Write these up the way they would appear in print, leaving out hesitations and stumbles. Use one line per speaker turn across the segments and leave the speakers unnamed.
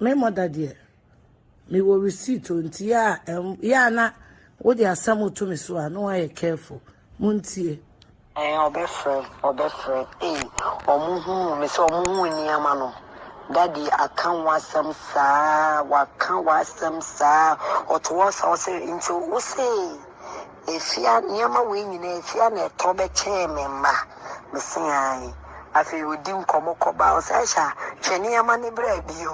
me mother dear. Me will receipt unti ya na what they assemble to me so I know I careful. Muntie.
Obefre. Omuhu, me so omuhu ni amano. Daddy, I can't want some sa, or to us also into Use. If you are near my wing, if you are a tobe chairman, missing I feel with Dim Komoko Bows, Asha, Chenia money bread you.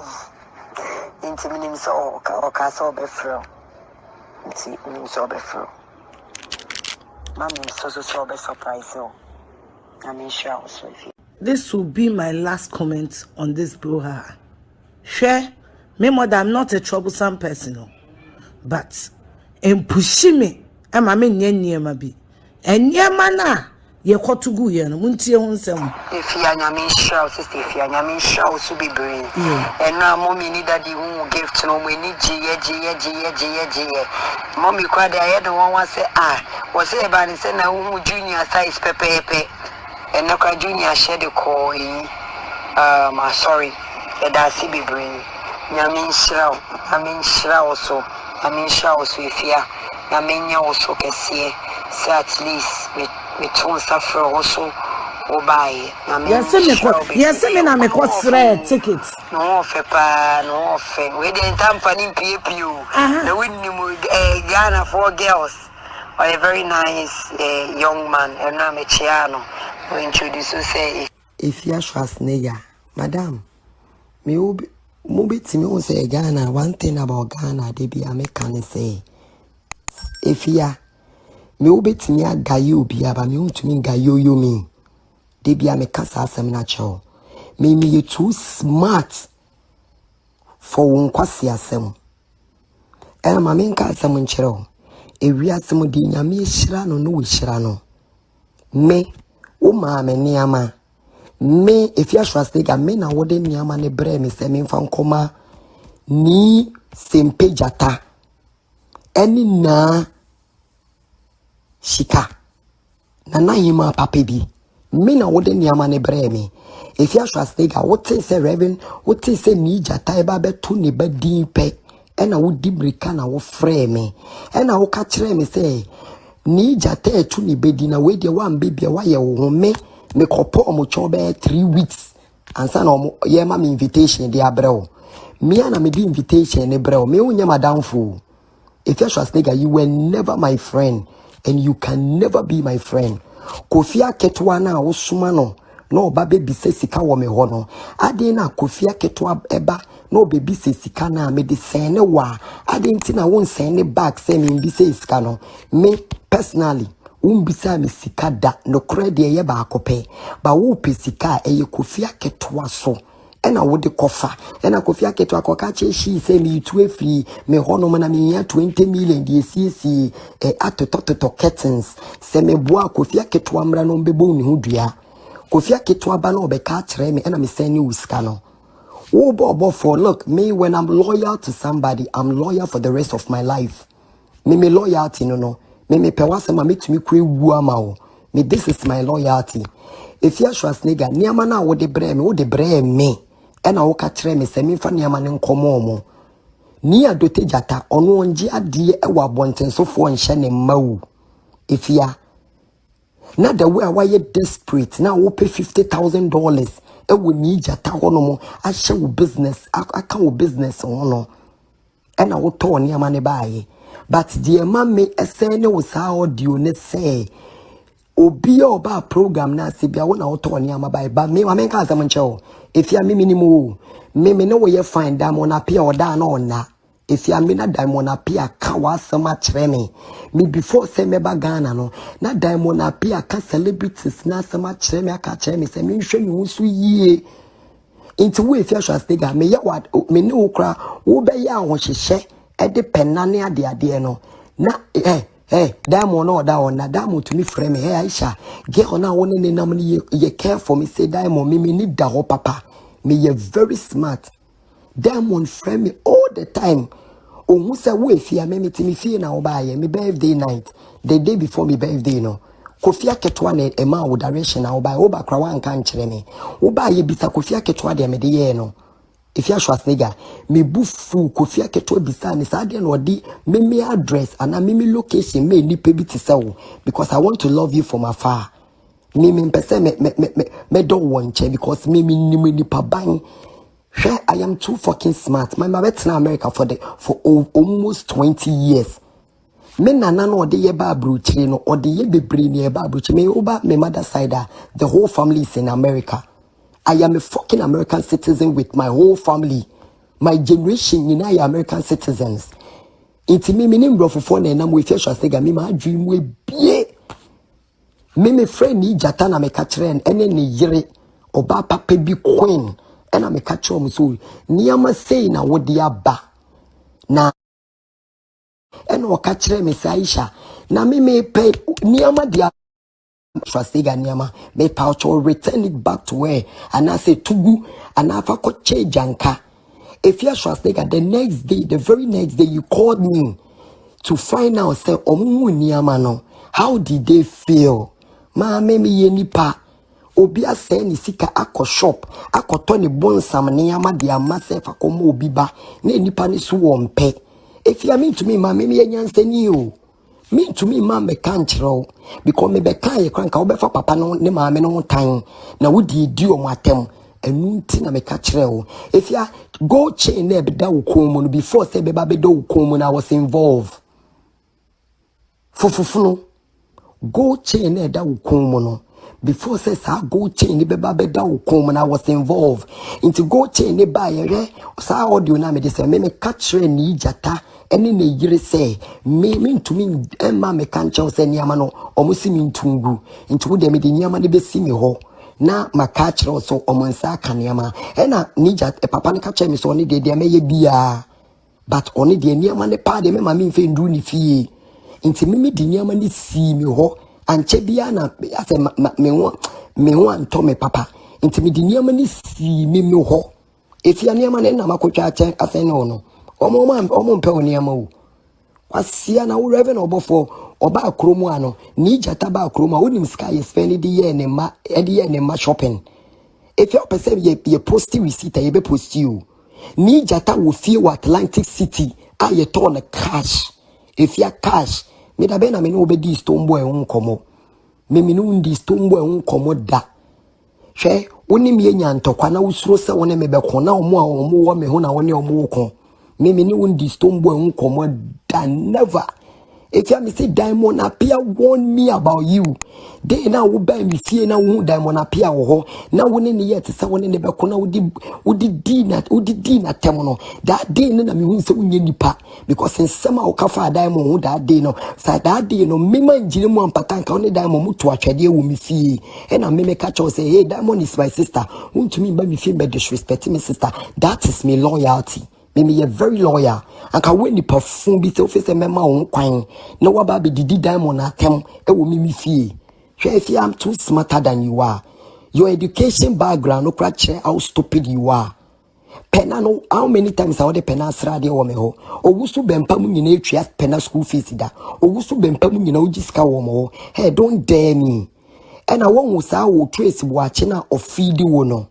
Into me so or castle befro. See, me so befro. Mammy so surprise, so I'm sure so if you.
This will be my last comment on this brouhaha. Share, me mother, I'm not a troublesome person, but in pushing me, I'm a man near be. And yeah, mana, ye caught to go here, Munti on some.
If you are Yamin Shaw, sister, if you are Yamin Shaw, to be brave. And now, mommy need that you won't give to no many G. Mommy cried, I had the one say, was it about it? Said, now, junior size pepe. And now, junior shed the call. Sorry, that's be brave. Yamin Shaw, so. If you are Yamin also can see, so at least me don't suffer also. Buy.
Yes, I mean, I'm a cost ticket.
No offer. We didn't have any PPU. The winning Ghana 4 girls. Or a very nice young man, and I'm a Chiano. We introduce you say if you are Schwarzenegger, Madam, me Mubi Timon say Ghana, one thing about Ghana, they be American say. If ya me ubet me a gayu be aba me to me gayu you me. They be American seminacho. Me you too smart for one kwasi asem. Ma menka asem nchero. Ewi asem di nyame hira no we hira no. Me o ma me niama. Me if you Schwarzenegger me na wode niama ne bre me se me mfa nkoma ni sempejata. Eni na shika. Na yima papa bi. Me na wode niama ne bre me. If you Schwarzenegger what say Reverend, what say ni jata e ba beto ne ba din pe. Ena wo dibrika na wo frɛ me. Ena wo ka kyerɛ me sɛ ni jata etu ni bedi na we de wan baby wa ye wo me kopo omocho be 3 weeks ansa na ye ma me invitation de abrɛw. Me na me di invitation ne brɛw. Me unya madamfo. If you Schwarzenegger, you were never my friend and you can never be my friend. Kofi Aketwa na wo suma no no ba baby se sika wo me ho no. Ade na Kofi Aketwa eba no baby se sika na me de sene wa. Ade nti na won sene back se me bi se sika no. Me personally bisa me sika da no credit ye ba akope ba wo pe sika eye Kofi Aketwa so ena wo de kofa ena Kofi Aketwa akoka che shi se me tu afri me hono na me ya 20 million de CC atototo curtains se me boa Kofi Aketwa mra no mbebo ni hudua Kofi Aketwa ba no be ka kire me ena me sene usika no wo bo for look me when I'm loyal to somebody I'm loyal for the rest of my life me loyalty no me pewase ma metumi kwe wu ama wo me this is my loyalty if you Schwarzenegger niama na wo de bre me ena wo ka kire me se me fa niama ne nkomo mo ni adote jata ono onje ade e wa bontensofo nhye ne mawu if ya na the way why you desperate na wo pay $50,000 e wo ni jata hono mo a hye wo business aka wo business hono ena wo to niama ne baaye. But the mama essene was audio ne say obi oba program na sibia wona woto ne ama bai but me wa menka asem nche if ya me minimum me no we find that on appear or da na ona if ya me na diamond appear ka wa asem a kire me before say me ba Ghana no na diamond appear ka celebrities na asem a kire me aka kire me say me hwe me wusu yie into we if you Schwarzenegger me ya what me ne okra wo be ya ho hyehye ede penane ade no na diamond no da ona diamond to me frame me Aisha get on won ne nam ne ye care for me say diamond me need da ho papa me ye very smart diamond frame me all the time ohun say we fia me me fie na wo ba ye me birthday night the day before me birthday no Kofi Aketwa na ema wo direction na wo ba kra wan kan kire me wo ba ye bisa Kofi Aketwa de me de ye no if you are Schwarzenegger, me bufu Kofi Aketo bisa ni sa de no di me address and me location me ni pe bi ti sell because I want to love you from afar. Me person me don't want you because me nipa ban. I am too fucking smart. My mother in America for almost 20 years. Me nana no de ye ba abrochire no or de ye bebre ni ye ba abrochire me over my mother side the whole family is in America. I am a fucking American citizen with my whole family. My generation you know American citizens. Inti me nim brofofo na nam we fi Schwarzenegger me ma dream we bie. Me friend ni jata na me ka kire ene ne yire oba papa bi queen ena me ka kire mo so niam say na wo de aba na ena o ka kire me Aisha na me pe niam de Schwarzenegger niam me pouch or return it back to where and I say tugu and I fa ko che janka if you Schwarzenegger the very next day you called me to find out say omu niam no how did they feel ma me ye nipa obi ase ni sika akọ shop akọtọ ni bonsam ne ama de amase fa komo obi ba na nipa ni so wompe if you mean to me ma me ye nyansani o mean to me ma me kan kire because me be kan ye kran ka obefa papa no ne ma me no tan na wodi di o matem enu nti na me ka kire o if you go chain na be da wo komo no before say be ba be da wo komo na was involved fufufu no go chain na da wo komo no before says sa go chain be ba da wo komo na was involved into go chain ne ba ye sa audio na me de say me catch ni jata ene ne yire say me ntumi emma me kan chew say niama no omusi mi ntungu into de me de niama ne be si me ho na makachiro so omansa kaniama ena ni jata papa ne catch me so ne de me ye bia but oni de niama ne pa de me ma me fe ndu ni fie into me de niama ne si me ho anche bia na ase me ho anto me papa nti me di niam ni si me ho efia niam na makotwa ache ase no omo mpe oniam o kwasia na wo reven obofo oba akromu ano ni jata ba akromu a wonim sky spend the year ne ma shopping efia opese ye post receipt ye be post you ni jata wo fie wa Atlantic City a ye turn cash efia cash me da be na me no obedi stone boy nkomo me no ndi stone boy nkomo da hwe woni me nya ntokwa na usuro se woni me be ko na omo a omo wo me ho na woni omo ko me no ndi stone boy nkomo da never if you say Diamond appear warn me about you they now wo buy me fie na wo Diamond appear wo ho na woni ne yet se woni ne be ko na wodi di na tem no that day na me hu se wonye nipa because nsema wo kafa Diamond hu that day no sa that day no me man jire mu ampatanka woni Diamond mu to atwede wo me fie e na me catch you say hey Diamond is my sister wontumi ba me fie be disrespect me sister that is me loyalty me very loyal and can win the perfume be so face mema on kwan na wa ba be didi Diamond atem e wo me fie if I'm too smarter than you are your education background no crack how stupid you are pena no how many times I would pena sra de wo me ho owusu bempa mu nyina etwa pena school fees da owusu bempa mu nyina ogiska wo mo hey don't dare me and I won sa wo trace boache na ofidi wo no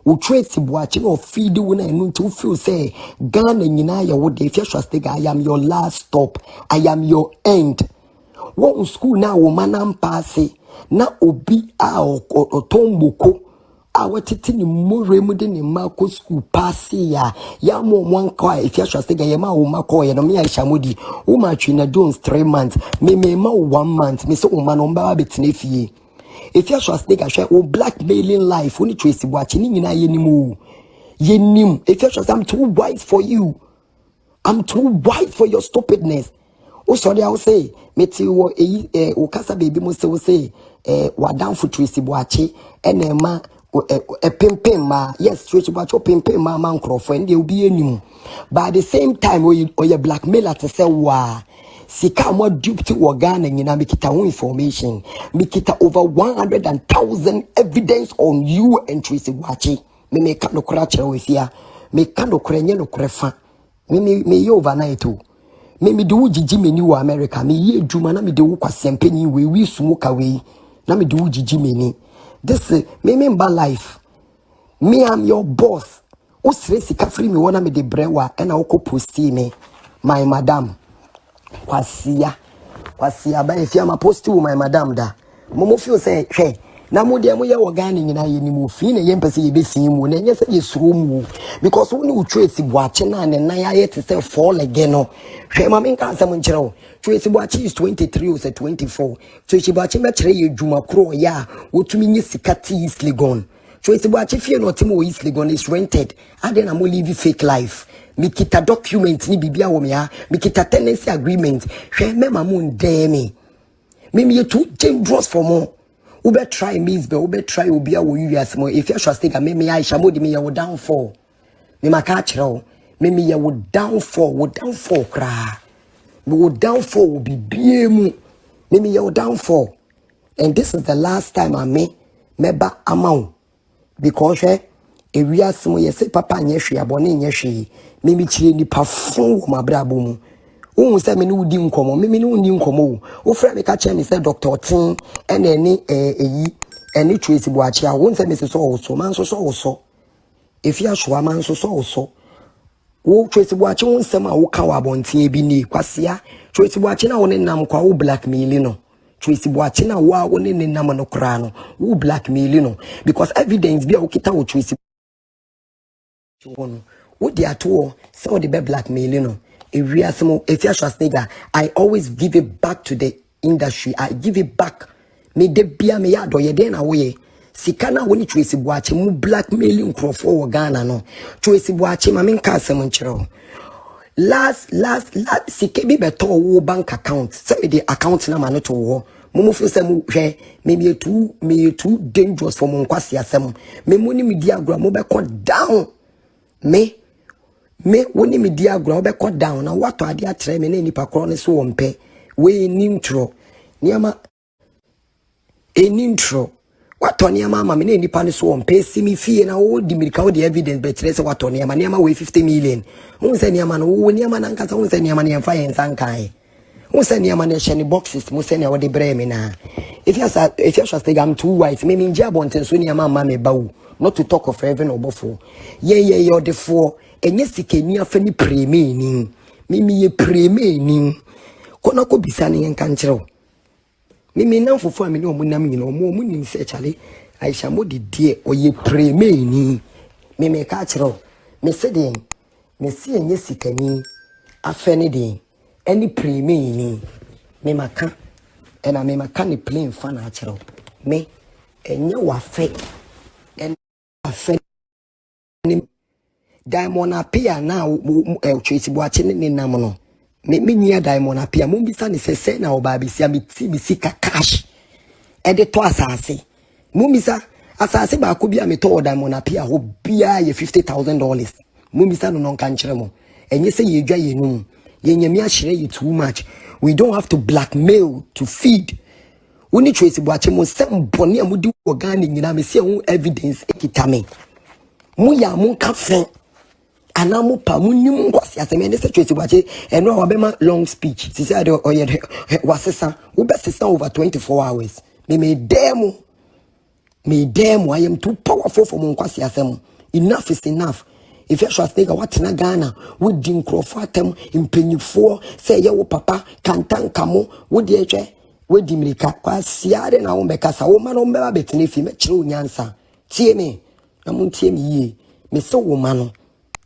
wo trace boache na ofidi wo na enu nti wo feel say Ghana nyina ya wo de if you Schwarzenegger I am your last stop I am your end wo school na wo manam pass na obi a otomboko a watiti ni more mu de ni mako school pass ya mo mwanka if you Schwarzenegger ya ma wo mako ya no me Aisha Modi wo ma Trina Jones 3 months me ma 1 month me so wo ma no mba betine fie if you Schwarzenegger share o blackmailing life oni trace boache ni nyina yenim if you Schwarzenegger I'm too wise for you I'm too wise for your stupidness o sorry I will say meti wo o kasa baby mo say wa down for trace boache enema pimpin ma yes trace boache pimpin ma man crofo and they will be enim but at the same time o you blackmailer to say wa sika mo duty wo Ghana nyina mikita ho information mikita over 100,000 evidence on you and Tracy Boache me ka no kra kire we fia me ka no kra nye no krefa me ye overnight o me de wo jiji meni wo America me ye adwuma na me de wo kwasempanyi we sumu ka we na me de wo jiji meni this me mba life me am your boss Usre sika free me wana me de brewa ena woko posti me my madam kwasia ba efia ma posti wo my madam da momo feel say hwe na mo de mo ye wogane nyina ye ni mo fi na ye mpese ye be fin mu na nye se ye suro mu because woni utwe sibuache na ne nan aye te say fall again no hwe ma men ka asem nkyere wo twe sibuache is 23 or 24 twe sibuache me kire ye dwuma kro ya wotumi nye sikati is legon twe sibuache fie no timo is legon is rented ade na mo live fake life mikita document ni bibia wo me ha mikita tenancy agreement hwe me ma mo ndeme me ye too dangerous for more. Ube try Misbe, ube try Ubia wo you as mo. If you shall stick a me Aisha modi me ya wo downfall. Me makachro, me ya wo downfall cra. Me wo downfall will be biemu. Me ya wo downfall. And this is the last time I meba amount. Because we are some yes papa nyeshi abone nyeshi. Me chie ni parfum wo mabrabo mu. Who say me no di nkomo me no ni nkomo wo fra me ka che me say Dr. Tin ene eni Tracy Boachi a won say me so man so if you show man so wo Tracy Boachi won say ma wo ka wa bonten bi ni kwasea Tracy Boachi na won nam kwa wo blackmail no Tracy Boachi na wo won ne nam no kra no wo blackmail no because evidence bi a wo kita wo Tracy won wo di ato say wo de be blackmail no. If you trust nigga, I always give it back to the industry. I give it back. Me de bia me ya do ye den away. Sikana woni Tracy Boachi mu blackmailing crofo Ghana no. Tracy Boachi ma men ka asem nkyerɛ. Last sike bi beto wo bank account. Say the account na ma no to wo. Mumu feel say mu hwe me too dangerous for mo nkwase asem. Me mo ni media agro mo be down. Me woni me dia agro obe cut down na wato ade atrɛ me na nipa kro ne so wompe we nintro niama enintro wato niama ma me na nipa ne so wompe si mi fie na wo di mirika wo di evidence be kyerɛ sɛ wato niama we 50 million wo sɛ niama no wo niama na nkasa wo sɛ niama ne mfa yɛn sankan wo sɛ niama ne hyɛ ne boxes mo sɛ ne wo de brɛ me na if you trust I'm too white me nja bonten so niama ma me bawo not to talk of heaven or before ye the four enye sikeni afani preme ni mimi ye preme ni kona ko bisane yen kan kyerɛw mimi nan fofo amene o munam nyina o mu nim se chale Aisha modi die o ye preme ni mimi ka kyerɛw me se den me se enye sikani afani den any preme ni me maka ena me maka ni plain fa na kyerɛw me enye wa fe en afani Diamond appear now Tracy Boachi ne nam no me nia Diamond appear mo bisa ne sese na oba bisia me ti bisika cash e de to asase mo bisa asase ba ko bia me to Diamond appear ho bia ye $50,000 mo bisa no non kan kire mo enye se ye dwa ye num ye nyame a kire ye too much we don't have to blackmail to feed we need Tracy Boachi mo sem boni amudi organic nyina me se hu evidence ekitame mo ya mo kafe anamu pa munim nkwasi aseme ne Tracy Boachi eno wabema long speech si say oye wasesa wo be sesa over 24 hours me demo I am too powerful for mon kwasi asem enough is enough if you trust nigga what na Ghana we din crofo atem impanyifo say ye wo papa kantanka mo wo de etwe we di mirika kwasi ade na wo bekasa wo ma no mbeba betene fi me kire onyansa tie me na mun tie me yi me so wo ma no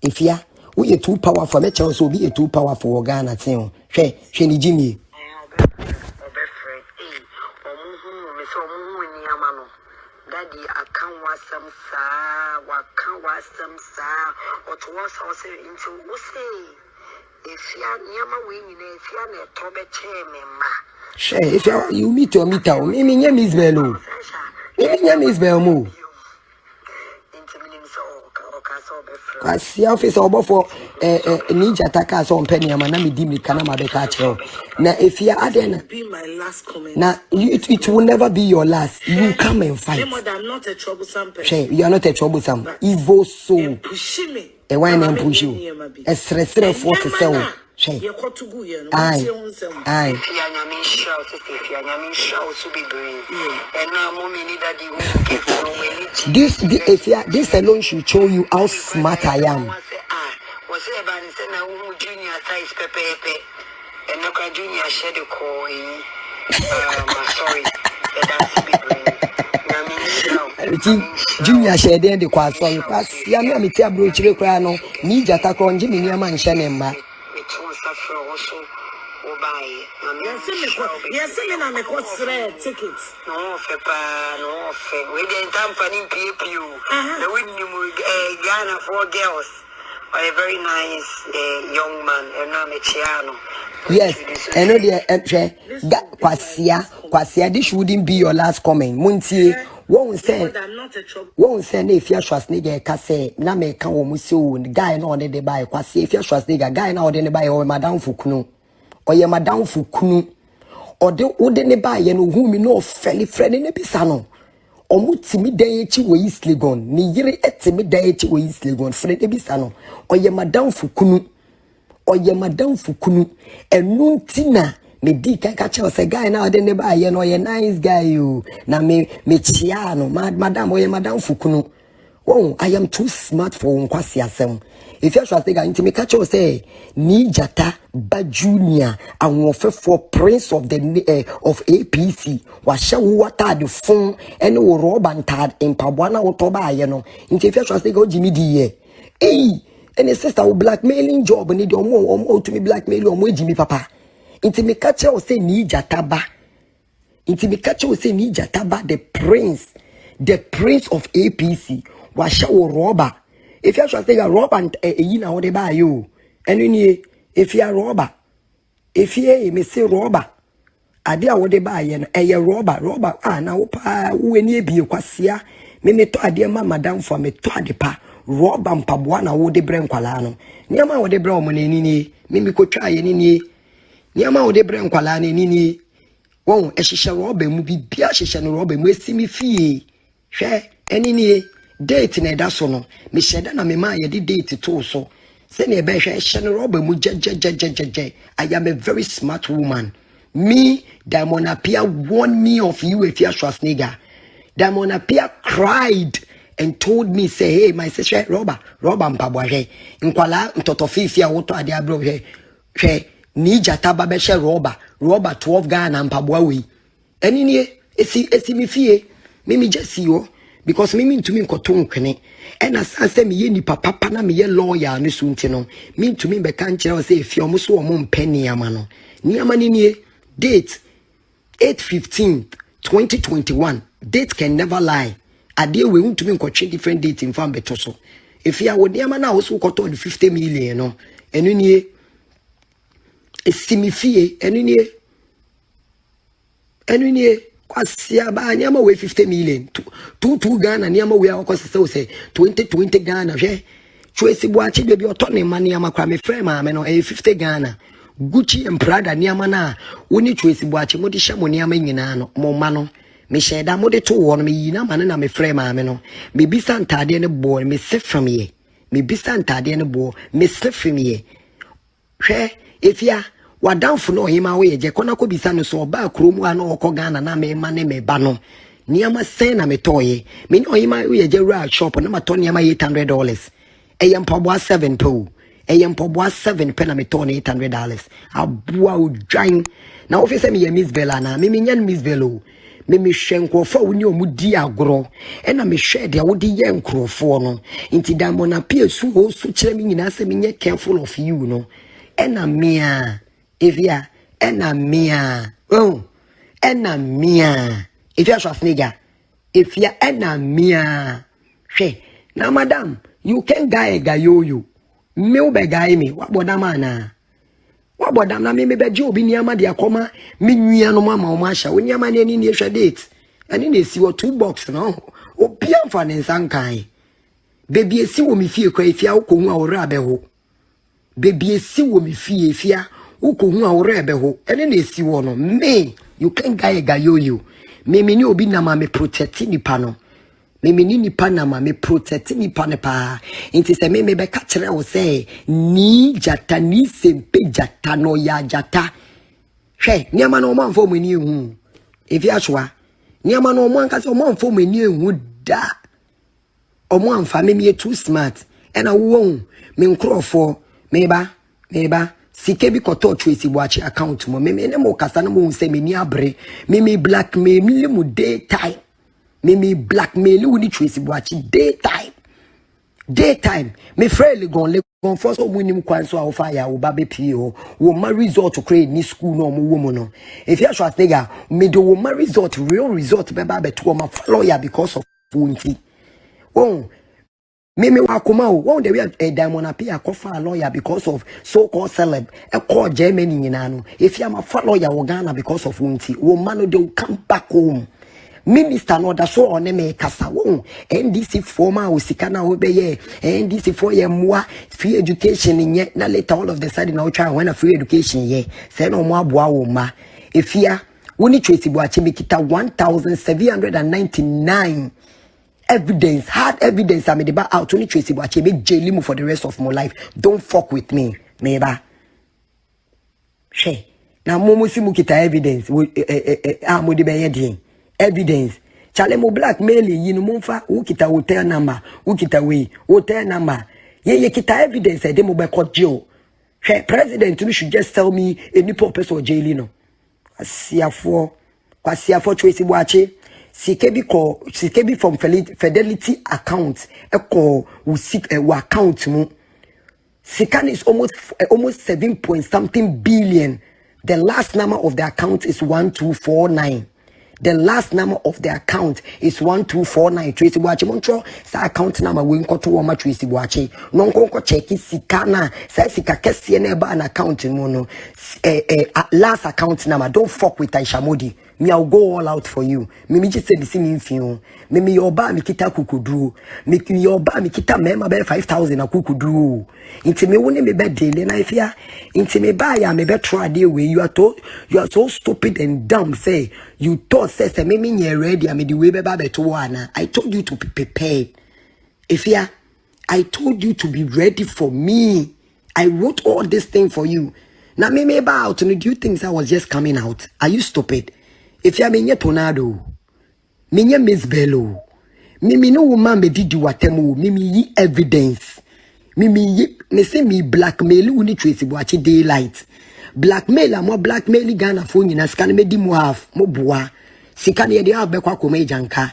if ya we are too powerful me chance so be too powerful Ghana tin hwe ni Jimmy
daddy akan wasam sa oto wasa say into we say if ya nyama we nyina if ya na to be che me ma
if you meet your meter me nyam Isabel o me nyam Isabel mo kwasi office obofo ninja taka so mpeni ama na medimri kana mabeka kire na efia adena
be my last comment.
na it will never be your last. You come and fight.
Remember, I'm not a troublesome person.
You are not a troublesome evil soul
Pushing me
e why na push you e sresre for to sell Shay.
Ye kotu gu ye no.
Aye. Aye.
If you are Yamin shout, if you are Yamin shout to be brave. And now, mommy, need that you will get
This alone should show you how smart I am.
Was it about junior size pepe? And no junior shed a call. Sorry, that's be brave.
Junior shared in the quad sorry. Yammy, me tia bro chiricrano, Nija Takon, Jimmy Yaman Shanema.
Yes, I make what's tickets.
No, Fepa, no, we didn't company PPU. The winning Ghana 4 girls. A very nice young man, and I'm a Chiano.
Yes, I know the Kwasia, this wouldn't be your last comment. Muntie, won't say if you're Schwarzenegger, Casse, Name, Kamusu, guy no they buy Kwasi, if you're Schwarzenegger, guy now they buy or Madame Fukunu, or your Madame Fukunu, or the wooden buy and whom you know, fairly friend in a pisano. Omutimi deechi we East Legon, ni yere etimi deechi we East Legon, Fred Ebisano, or ye Madame Fukunu, and no tina, me dika catch us a guy now, then buy ye no ye nice guy you, na me chiano, Madame, or ye Madame Fukunu. Oh, I am too smart for Unquasiasem. If you shall take into me catch us say, Nijata Ba Junior, and warfare for Prince of the of APC, was show water the phone and rob and tad in Pabuana or Toba, you know. If you shall take Jimmy D. Eh, and a sister will blackmailing job and need your more to me blackmail or more Jimmy Papa. Into me catch us say Nijata Ba. Into me catch us say Nijata Ba, the prince of APC. Was show robber. If you should say a robber and you know they buy you. And if you are robber, if you may say robber, I dear what they buy and a robber, now when you be a quasia, me to a dear madam for me to a depa, rob and pabuana would the brain qualano. Niama would the brown money, Mimi could try any Niama would the brain qualani nini. Won't a shisha robber, movie beer shisha robber, may see me fee. Share any. Date in a dasono, Miss Shedana Mima, ye did date too so. Send a bear, Shannon Robber, I am a very smart woman. Me, Damonapia warned me of you if you're Schwarzenegger. Damonapia cried and told me, say, hey, my sister, Robber and Paboye, in Kuala, Totofifia, Auto Adiabro, Nija Tababesha Robber 12 Ghana and Paboy. And in here, it's me fear, Mimi just see you. Because me to me koton kwene and as I say me ye ni papa na me ye lawyer ne sunti no me to me be kan kire say if you so mo mpani ama no ni ama ni date 8/15/2021 date can never lie ade we want to me nkotwe different date in fan beto so if you would ama na also koto the 50 million no enu ni esimifie enu ni Kwasia ba nyama we 50 million. 2 Ghana nyama we akose say 20 Ghana hwe. Chwesi boachi baby otone mani ama kwa me frame ma me no 50 Ghana. Gucci and Prada nyama na woni chwesi boachi modi hye mo nyama nyina no mo ma no. Me sheda modi to won me yina ma na me frame ma me no. Me bisa ntade ne bo me se from ye. Me bisa ntade ne bo me se from ye. Hwe if ya Wadanfo no hima we je kona ko bisa no so ba kromu ano okọ Ghana na me ma ne me ba no niama sen na me toye me no hima we je ra shop na ma to niama $800 eyem poboa 7 po eyem poboa 7 pe na me to $800 aboa udwan na ofise me ye Miss Bella na me nyan Miss Bello me hwenkrofo woni omudi agoro e na me hwe de wodi ye nkrofo no nti damona pie su ho su kire me nyina se me nye careful of you no e na mea if ya enamia if you Schwarzenegger if ya enamia she now madam you can guy gayoyo me ube guy me what bodam na me be obi niama de akoma me nwia no mama o masha oni ama ne ni ehwe date ani na esi wo 2 box no obi amfa ne nsankan baby esi wo me fie kwa ifia wo ko hu awore abeho baby esi wo me fie ifia uko hu awore beho ene na esi wo no me you can guy gayoyo me ni obi na ma me protect ni pa no me ni panama me protect ni panepa inti se me be ka kire wo say ni jata ni sempe jata no ya jata hwe niama no manfo mu ni hu efi ahwa niama no mo anka se manfo mu ni hu da omo amfa me too smart and wo me nkrofo meba sike bi koto Tracy Boachi account mo me ne mo kasa na mo se me ni abre me blackmail mu daytime me blackmail wu ni Tracy Boachi daytime me fairly gon first of winning kwan so afa ya wo ba be pie ho wo ma result to create ni school no mo wo mo no if you sure nigga me do wo ma result real result be ba be to ma follow ya because of unti oh me wakoma wo dey we diamond appear kofa lawyer because of so called celeb e call Germany nyina no if you am a lawyer wo Ghana because of unti wo man no dey come back home minister no da so on me kasa wo NDC former osika na wo be ye NDC for ye moa free education nye na later all of the sudden now try when a free education ye say no mo aboa wo ma efia wo ni Tracy Boachi me kita 1799 evidence, hard evidence. I made about out to Tracy Boachi be jail for the rest of my life. Don't fuck with me, meba. She now momo si mukita evidence. Mo de be evidence. Chale mo blackmail you know monfa ukita hotel number, ukita we hotel number. Ye kita evidence. I demo be court jail. She president you should just tell me any purpose or jail no. Kwasiafo Tracy Boachi. Sikebi from Fidelity account eko account mo Sikan is almost 7 point something billion. The last number of the account is 1249. The last number of the account is 1249. Tracy Boachi montro sa account number we nkoto wo ma Tracy Boachi no nkonko check sikana sa sika kese na ba an account mo no last account number. Don't fuck with Aisha Modi. Me I'll go all out for you. Me just say the same thing. Me your ba me kita kukudru. Me your ba me kita mema be 5,000 a kukudru. Inti me woni me be daily na ifia. Inti me ba ya me be try dey way. You are so stupid and dumb. Say you thought say me nye ready. I me the way be ba be to wana. I told you to be prepared. Ifia, I told you to be ready for me. I wrote all this thing for you. Now me ba out. Do you think I was just coming out? Are you stupid? If you mean tornado, me Miss Bello, me no woman me did you watemu, me evidence, me say me blackmail uni Tracy Boachi daylight, blackmail more blackmail Ghana phone in a scan me di mo half mo boa, sikan ye de have be kwa kome janka,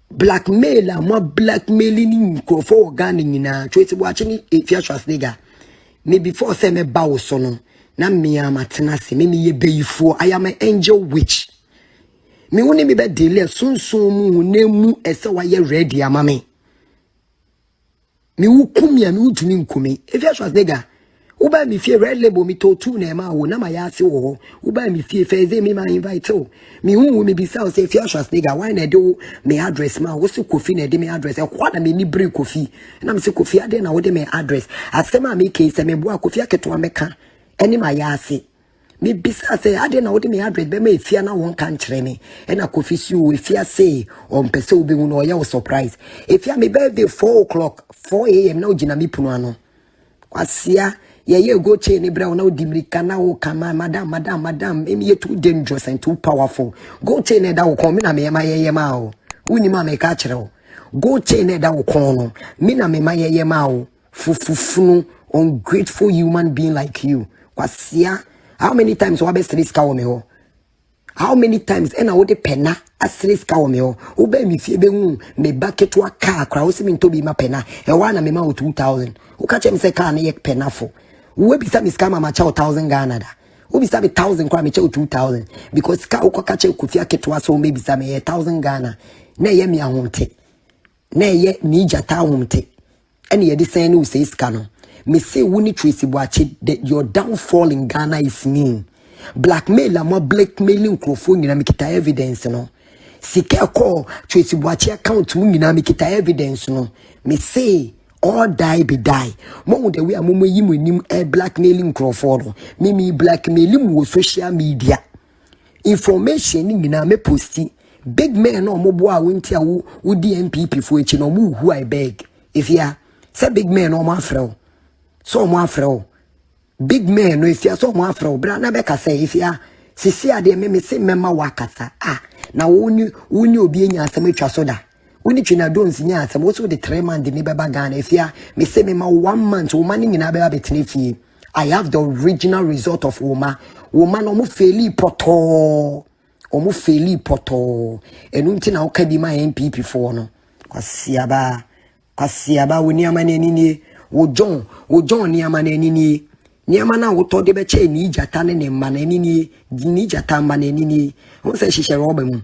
blackmail more blackmailing ko for Ghana in Tracy Boachi ni if you trust nigga, me before say me bow sono. Na me am atenase me ye beyifo I am an angel witch me woni me be delay sunsun mu nemu ese wa ye ready ama me wukumi me wutumi nkumi if you trust nigga uba mi fie red label mi to tu na ma wo na ma ya ase wo uba mi fie feze me ma invite o me hu me bisa say if you trust nigga why na do me address ma wo se Kofi na de me address e kwa na me ni break Kofi na me se Kofi ade na wo de me address asema me ke se me bo Kofi aketo ameka any my yasi. Me bisa say I didn't know what me address be me fear na one can kire me. And a Kofi you if you say on pese obi no ya surprise. If you me birthday 4 o'clock 4 a.m. now jina mi puno ano. Kwasia ye go chain bra na dimrika na wo kama madam me too dangerous and too powerful. Go chain that will come na me ye ma o. Uni ma me ka kire o. Go chain that will come no. Me na me ma ye ma o. Fufunu ungrateful human being like you. Kwasia, how many times wa be stress ka wo me ho? How many times ena wo de pena a stress ka wo me ho? Wo be mi fie be hu me bucket wa car kra wo se mi ntobi ma pena. E wa na me ma wo 2,000. Wo ka chem se car na ye pena fo. Wo be sa mi scam ma cha 1,000 Ghana da. Wo be sa me 1,000 kwa me cha 2,000 because ka wo ka cha Kofi aketo so me be sa me 1,000 Ghana. Na ye mi ahonte. Na ye mi jata ahonte. Ene ye de sen no say ska no. Me say wuni Tracy Boachi that your downfall in Ghana is mean. Blackmail more blackmailing microphone na me kita evidence no. Sika call Tracy Boachi account mu na me kita evidence no. Me say all die be die. Mo de we amomo yi mo nim blackmailing microphone. Me blackmailing wo social media. Information ni na me posti. big men no mo boa wonti a wo di MPP fo echi no mo hu I beg if ya say big men no mo afrɛ so mo afrɛ big men no if ya so mo afrɛ bra na be ka say if ya sisi ade me se mema wakasa na woni obi enya asem atwa so da woni twina don't nya asem wo so de 3 months de me beba Ghana if ya me se mema 1 month wo mani nyina beba betene fie I have the original result of woman no mo feli poto enu nti na woka bi ma MPP fo no kwasiaba woni amane ni wo John ni amane ni niama na wo to de be che ni jata ne mma na ni jata mma na ni won se hihye roba mu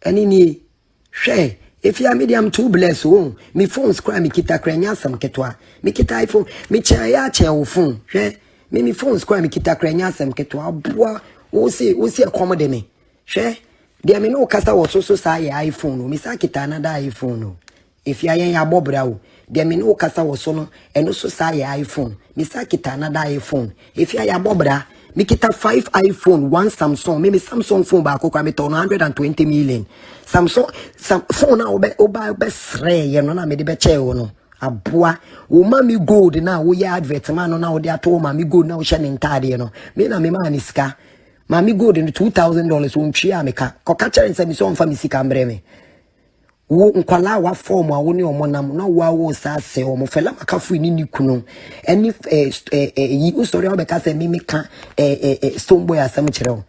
eni ni hwe if you are medium too blessed me phones cry me kita kranya sam ketwa me kita iPhone me che ya che wo phone hwe me phones cry me kita kranya sam ketwa boa wo se accommodate me hwe dia me no kasa wo so sa ya iPhone no me sa kita na da iPhone no if you are ya bobra wo dia me no kasa wo so no eno so sa ya iPhone me sa kita na da iPhone if you are ya bobra me kita 5 iPhone 1 Samsung me Samsung phone ba ko kwa me to 120 million Samsung phone na oba sre ye no na me de be che wo no aboa wo ma me gold na wo ya advert man no na wo de ato ma me gold na wo hye ne ntade no me na me ma ni sika ma me gold in $2,000 won twa me ka ko ka chere nsa mi so mfa me sika mbre me wo nkwala wa form a wo ne omonam na wo sa se o mo fela makafu ni kunu eni yi story o be ka se me ka Stonebwoy asem kire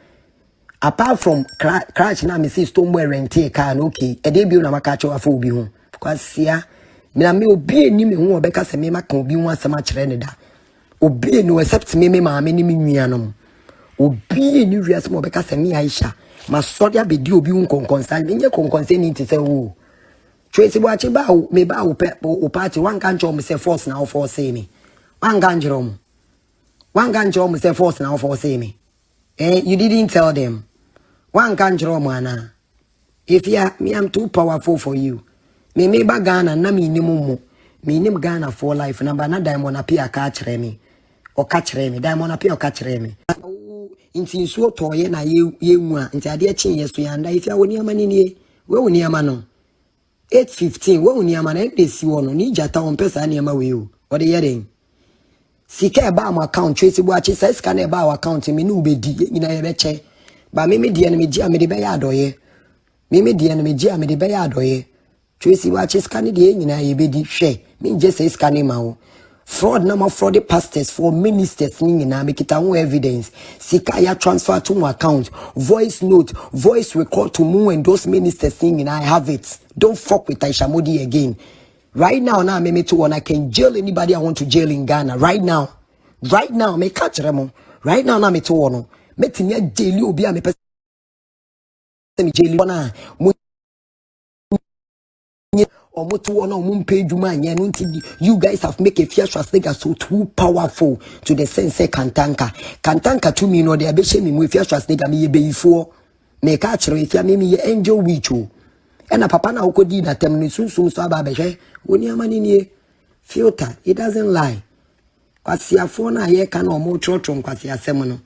apart from crash na me see Stonebwoy rent a car no okay e dey bi na maka che afọ obi ho kwasia me na me obi eni me ho o be ka se me maka obi ho asem akire ne da obi no except me ma me ni me nuanom obi eni wiase mo be ka se me Aisha ma sodia be di obi un konkonsa me nye konkonsa ni ti se wo Tracy Boachi ba me ba o party one kan cho me say force na force me one kan say force na force me you didn't tell them one kan ana if ya me I'm too powerful for you me ba Ghana na me nim Ghana for life na ba na Diamond apia ka kire me o ka kire me Diamond apia o ka kire me inti so toye na ye mu a nti ade achi yeso yanda if ya woni amani ni we woni amano 815 we woni amana e dey si wono ni jata on pesa na ma we o o de yeren sika ba am account Tracy Boachi say sika na ba account me no ubedi nyina ye be che ba me die na me gia me de be ya adoye me die na me gia me de be ya adoye Tracy Boachi sika ne de nyina ye be di hwe me je say sika ne ma wo fraud number fraud pastors for ministers nyina make it one evidence sika ya transfer to my account voice note voice record to mu and those ministers nyina I have it don't fuck with Aisha Modi again right now me to one I can jail anybody I want to jail in Ghana right now me catch them right now me to one me tinya jail obi a me person me jail na you guys have make a fear trust nigga so too powerful to the sense kantanka to me no they be shame me fear trust nigga me be before me ka kire if ya me angel witch o e na papa na okodi na tem ni sunsun so aba be hwe woni amani nie filter it doesn't lie kwasiafo na ye ka na omo trotro kwasiasem no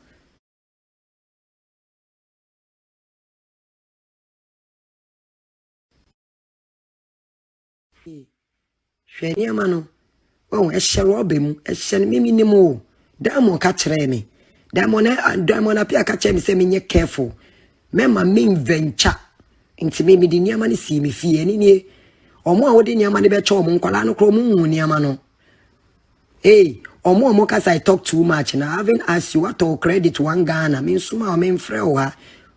hwani amano oh ehye mu ehye me nimo Diamond ka kire me Diamond apia ka kire me say me nye careful mema me venture nti me di niama ne si me fie ni nie omo a wodi niama ne be che omo nkwala no kro mu niama no omo ka say talk too much now I haven't asked you what all credit one Ghana me suma o me mfre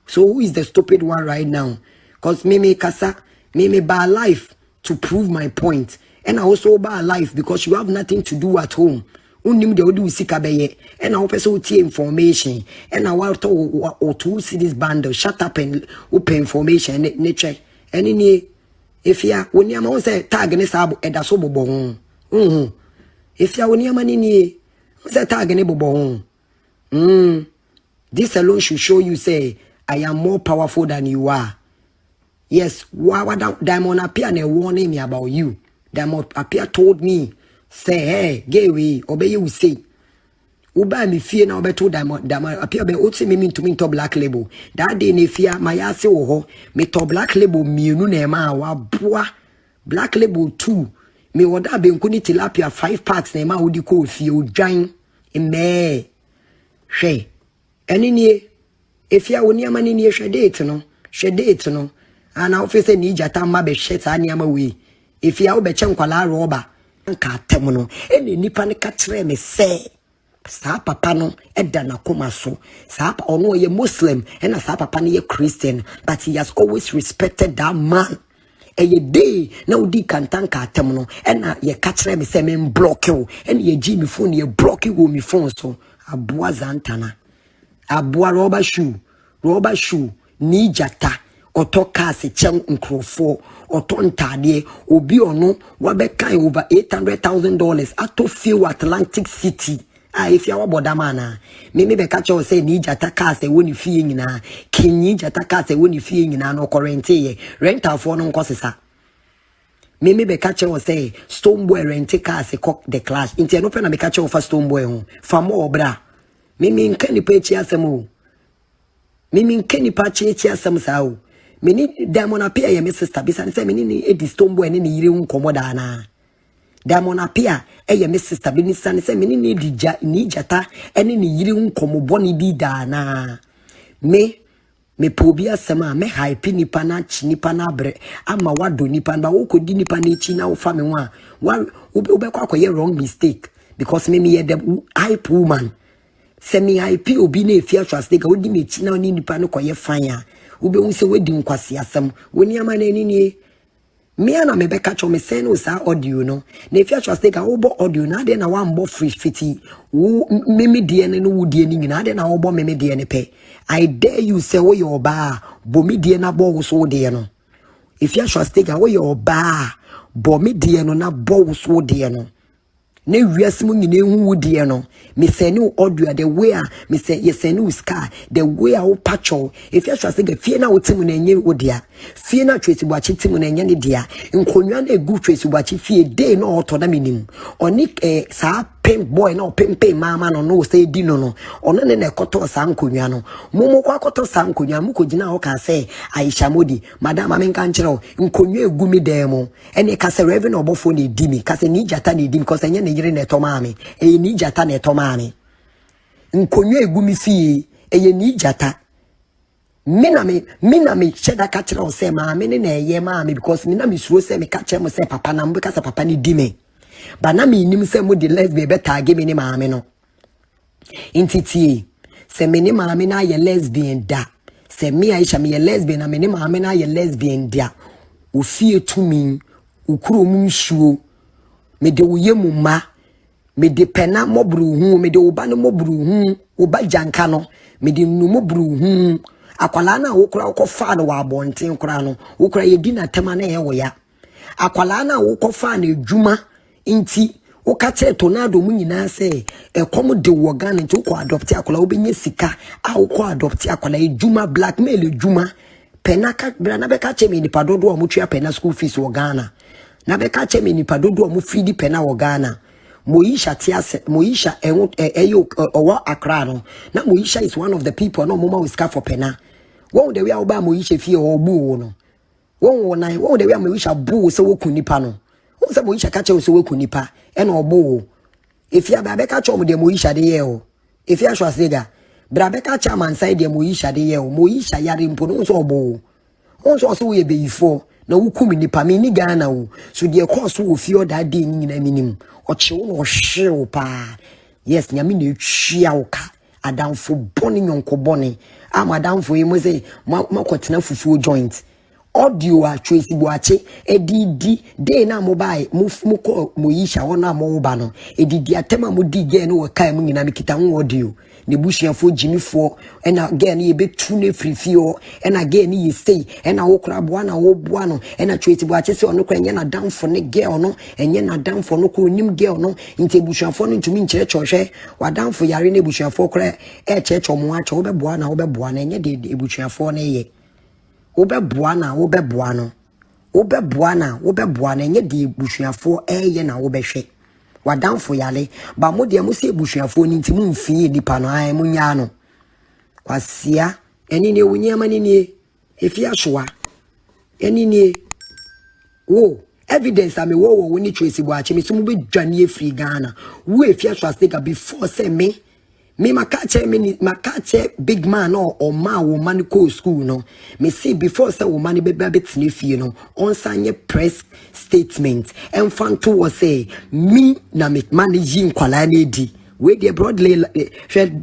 so who is the stupid one right now cause me kasa me by life to prove my point and I also by life because you have nothing to do at home unim de odi usika beye and I person tie information and I want to see this bundle shut up and open information nature any if ya woni ama say tag ne sabo eda so bobo if ya woni ama ni say tag ne bobo this alone should show you say I am more powerful than you are. Yes, Diamond appear and warning me about you. Diamond appear told me, say, hey, gay we, obey you say. Uba mi fie na obeto dama apia be oti me to Black Label. That day ne fia my ase wo ho me to Black Label mienu na ma wa boa Black Label 2 me woda be nkuni tilapia 5 packs na ma wodi ko fie odwan eme hwe eni nie efia woni amane nie hwe date no ana ofese ni jata ma be hwe ta niama we efia wo be che nkwala roba nka atem no eni nipa ne ka kire me se sa papa no eda na koma so sa papa ono ye Muslim and sa papa no ye Christian, but he has always respected that man. Eye day na udi kantanka atem no na ye ka kire me se me block you and ye gi me phone ye block you me phone so aboa zantana aboa rubber shoe ni jata otoka se chem nkrofo otontade obi ono wabekan over $800,000 ato feel Atlantic City. If you are bodamana, maybe be catch or say ni jata cast when you fee in a king jata cast when you fee in an occurrence rental for non costa. Maybe be catch or say stone boy rent cast a cock the clash into an open and be catch of a stone boy home for more bra. Mimi can you pay chiasamo? Mimi can you patch chiasam sao? Many diamond appear your Mrs. Tabis and say many a stone boy and any room commodana. Diamond appear your Mrs. Tabis and say many need jata and any yiri nkomo bi da na me pobia sama me hype nipa na bre ama wado nipa ba wo kodi nipa na chi na wo fa me wa ube kwa wrong mistake because me hear the hype woman semi hype obi na efia trust dey go di me chi na oni nipa no koye fanya ube hu se wedi nkwase asem woni ama na ani nie me ana me beka cho me send o sa audio no na efia trust dey ga wo bo audio na dey na wa mbo free fiti wo meme die ne no wo die ni nyina dey na wo bo meme die ne pe I dare you say wo your ba bo me die na bo wo so dey no efia trust dey ga wo your ba bo me die no na bo wo so dey no ne wiasemu nyine hu wo die no me send you audio the way me say you send you scar the way wo patcho efia trust dey ga fie na wo timu na enye wo dia fie na twesi buachi timu na enye ne dia nkonwa na egu twesi buachi fie dey na oto na minim oni sa pimp boy na pimp mama no say di no ono ne na ekoto sa nkonwa no mumu kwa koto sa nkonwa mu ko gina o ka say Aisha Modi madam amenka nchiro nkonwa egu mi dem ene ka say reverend obofo na di mi ka say ni jata na di mi because enye ne yire na eto maami ni jata na eto maami nkonwa egu mi fie ni jata mina me sheda ka kire o say maami ne na eye maami because mina me suro say me ka kire mo say papa na mbe ka say papa ni di me ba na me nim say mo de lesbian be tag me ni maami no intiti say me ni maami na ye lesbian da say me Aisha me ye lesbian na me ni maami na ye lesbian dia ofie tumi ukuro mu nsuo me de wo ye mu ma me de pena mobru hu me de oba no mobru hu oba janka no me de nu mobru hu akwala na wo kura wo fa no wa bonten kura no wo kura ye di na tema na ye wo ya akwala na wo fa na edwuma inti wo ka che tornado mu nyina se ekom de wo Ghana nti wo adopt akwala wo benye sika a wo adopt akwala edwuma blackmail edwuma pena ka bra na be ka che me ni padodo o mu tua pena school fees wo Ghana na be ka che me ni padodo o mu feed pena wo Ghana Moisha eyo owa Accra no na Moisha is one of the people no mama we scar for pena won the way oba Moisha fie obu no won the way Moisha bu so wo kunipa no won say Moisha ka che so wo kunipa e na obu if ya ba be ka che o de Moisha de ye o if ya sho asega bra be ka che man side de Moisha de ye o Moisha yare mpo no so obu won so we be before na wo kumi nipa me ni Ghana wo so de course wo fie that day ni na minim oche wo no hyew pa yes nyame na etwia wo ka adamfo boni nyonko boni amadamfo yi mo say makotena fufuo joint audio a tracy buache edidi dey na mo bai mo ko Moisha wona mo ba no edidi atema mo di ge no wakai mo nyina mikita ho audio ne busuafo jimifo ena ge ne ye betu ne frifio ena ge ne ye sei ena wo kra boa na wo boa no ena tracy buache se ono kra nya na damfo ne ge ono enye na damfo no ko nim ge ono nte busuafo no ntumi nkyere chohwe wa damfo yare ne busuafo kra checho mo acho wo be boa na enye de busuafo ne ye Obeboa na enye de busuafo eye na wo behwe wa down for yale ba mo de mo se busuafo ni nti mu mfie nipa no ai mu nya no kwasia eni ne wunyama ni nie efi ahwa eni nie wo evidence ame wo ni Tracy Boakye me so mu be dwane efri Ghana wo efi ahwa stake before say me makache big man or ma wo man ko school no me see before say wo man be betini fie no on sanye press statement and fan to was say me na me manage nkwala na di we dey broadly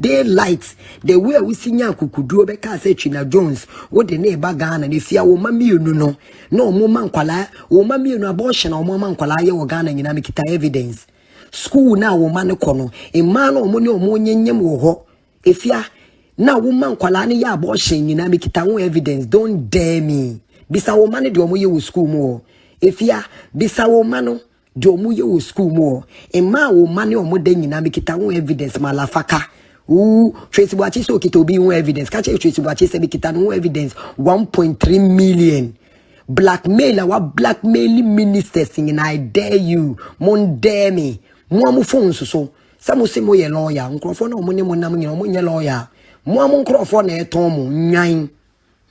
daylight the way we see nya kukuduo be ka say China Jones wo de na ba Ghana ne fia wo ma mienu no na o mo man kwala wo ma mienu abortion o mo man kwala ye wo Ghana nyina me kita evidence school na wo man kono e man no mo ne o mo nyanyem wo ho efia na wo man kwala ne ya abortion nyina me kita wo evidence don't dare me bisa wo man de o mo ye wo school mo efia bisa wo man no de o mo ye wo school mo e ma wo man ne o mo de nyina me kita wo evidence malafaka Tracy Boakye so kita obi wo evidence ka che Tracy Boakye se me kita no evidence 1.3 million blackmailer wa blackmailing ministers in I dare you mon dare me mo amu phone so some say mo ye lawyer nkrofo na mo ne mo nam nyina mo nye lawyer mo amu nkrofo na eton mo nyan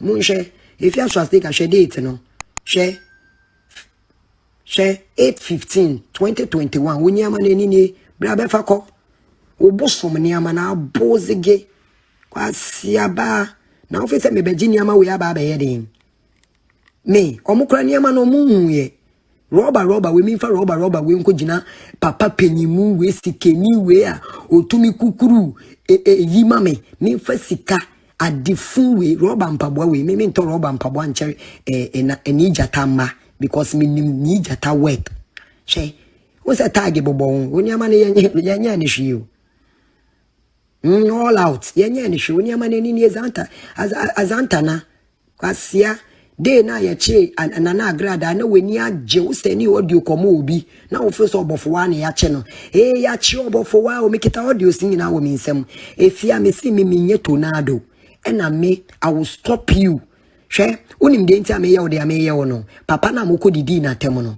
mo hwe if you trust take a share date no share 8/15/2021 wonya ma na ni bra be fako obosom ni ama na abozege kwasia ba na ofese me beji ni ama we aba ba ye den me omukura ni ama no muhuye Roba we mean for roba we nko jina papa penyimu we sikeni we a otumi kukuru yima me fa sika adifu we roba mpaboa we me nto roba mpaboa nche eni jata ma because me ni jata work she wo se tag bobo oni ama ne yenya ne hwio all out yenya ne hwio oni ama ne ni azanta na kwasia de na ye che anana agrada na weni agye wo sani audio komo obi na wo feso obofo wa na ya che no ya che obofo wa o mekita audio sin na wo minsem efia me si me nye tornado ena me I will stop you hwe unim de ntia me ye wo de me ye wo no papa na moko didi na tem no